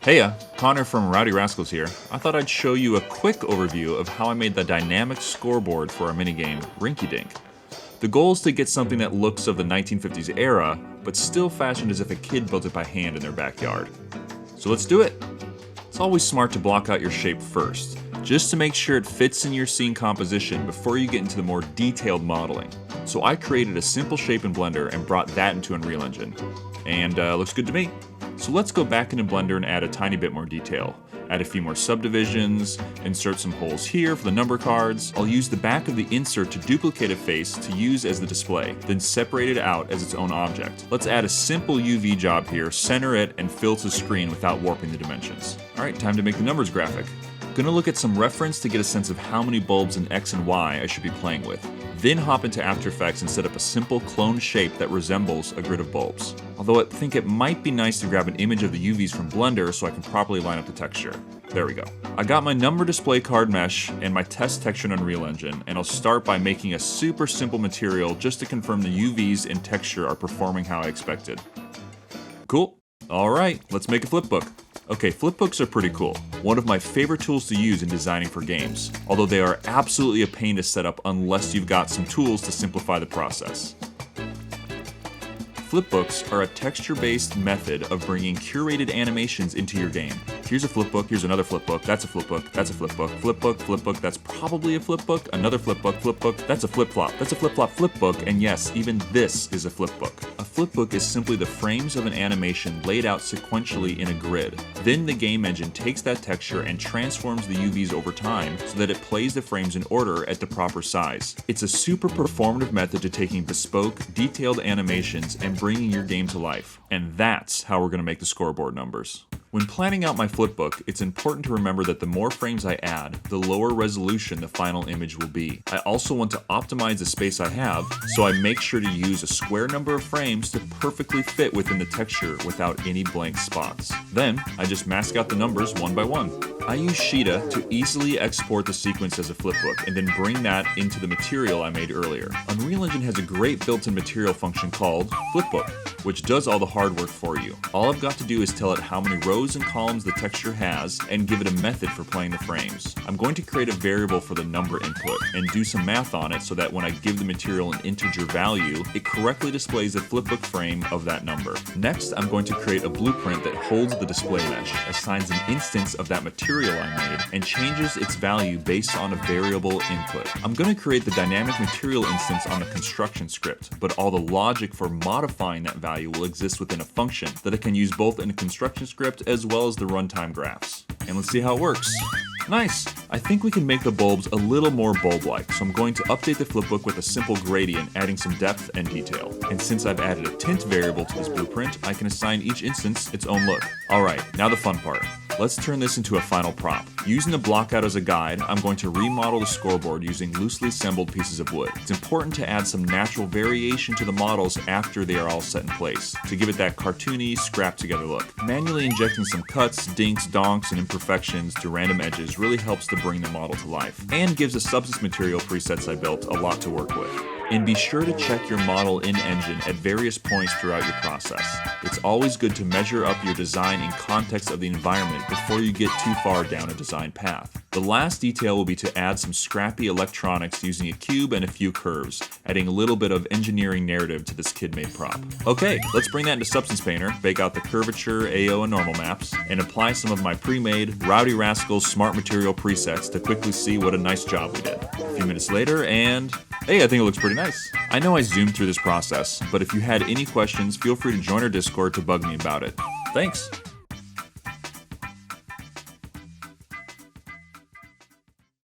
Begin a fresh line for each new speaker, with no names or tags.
Heya, Connor from Rowdy Rascals here. I thought I'd show you a quick overview of how I made the dynamic scoreboard for our minigame, Rinky Dink. The goal is to get something that looks of the 1950s era, but still fashioned as if a kid built it by hand in their backyard. So let's do it! It's always smart to block out your shape first, just to make sure it fits in your scene composition before you get into the more detailed modeling. So I created a simple shape in Blender and brought that into Unreal Engine. And looks good to me. So let's go back into Blender and add a tiny bit more detail. Add a few more subdivisions, insert some holes here for the number cards. I'll use the back of the insert to duplicate a face to use as the display, then separate it out as its own object. Let's add a simple UV job here, center it, and fill to screen without warping the dimensions. Alright, time to make the numbers graphic. Gonna look at some reference to get a sense of how many bulbs in X and Y I should be playing with. Then hop into After Effects and set up a simple clone shape that resembles a grid of bulbs. Although I think it might be nice to grab an image of the UVs from Blender so I can properly line up the texture. There we go. I got my number display card mesh and my test texture in Unreal Engine, and I'll start by making a super simple material just to confirm the UVs and texture are performing how I expected. Cool. Alright, let's make a flipbook. Okay, flipbooks are pretty cool. One of my favorite tools to use in designing for games, although they are absolutely a pain to set up unless you've got some tools to simplify the process. Flipbooks are a texture-based method of bringing curated animations into your game. Here's a flipbook, here's another flipbook, that's a flipbook, that's a flipbook, flipbook, flipbook, that's probably a flipbook, another flipbook, flipbook, that's a flip-flop, that's a flip-flop, flipbook, and yes, even this is a flipbook. A flipbook is simply the frames of an animation laid out sequentially in a grid. Then the game engine takes that texture and transforms the UVs over time so that it plays the frames in order at the proper size. It's a super performative method to taking bespoke, detailed animations and bringing your game to life. And that's how we're going to make the scoreboard numbers. When planning out my flipbook, it's important to remember that the more frames I add, the lower resolution the final image will be. I also want to optimize the space I have, so I make sure to use a square number of frames to perfectly fit within the texture without any blank spots. Then, I just mask out the numbers one by one. I use Sheeta to easily export the sequence as a flipbook and then bring that into the material I made earlier. Unreal Engine has a great built-in material function called Flipbook, which does all the hard work for you. All I've got to do is tell it how many rows and columns the texture has and give it a method for playing the frames. I'm going to create a variable for the number input and do some math on it so that when I give the material an integer value, it correctly displays the flipbook frame of that number. Next, I'm going to create a blueprint that holds the display mesh, assigns an instance of that material I made, and changes its value based on a variable input. I'm going to create the dynamic material instance on the construction script, but all the logic for modifying that value will exist within a function that I can use both in the construction script as well as the runtime graphs. And let's see how it works. Nice! I think we can make the bulbs a little more bulb-like, so I'm going to update the flipbook with a simple gradient, adding some depth and detail. And since I've added a tint variable to this blueprint, I can assign each instance its own look. Alright, now the fun part. Let's turn this into a final prop. Using the blockout as a guide, I'm going to remodel the scoreboard using loosely assembled pieces of wood. It's important to add some natural variation to the models after they are all set in place, to give it that cartoony, scrapped-together look. Manually injecting some cuts, dinks, donks, and imperfections to random edges really helps to bring the model to life, and gives the substance material presets I built a lot to work with. And be sure to check your model in Engine at various points throughout your process. It's always good to measure up your design in context of the environment before you get too far down a design path. The last detail will be to add some scrappy electronics using a cube and a few curves, adding a little bit of engineering narrative to this kid-made prop. Okay, let's bring that into Substance Painter, bake out the curvature, AO, and normal maps, and apply some of my pre-made Rowdy Rascals Smart Material presets to quickly see what a nice job we did. A few minutes later, and hey, I think it looks pretty nice. I know I zoomed through this process, but if you had any questions, feel free to join our Discord to bug me about it. Thanks!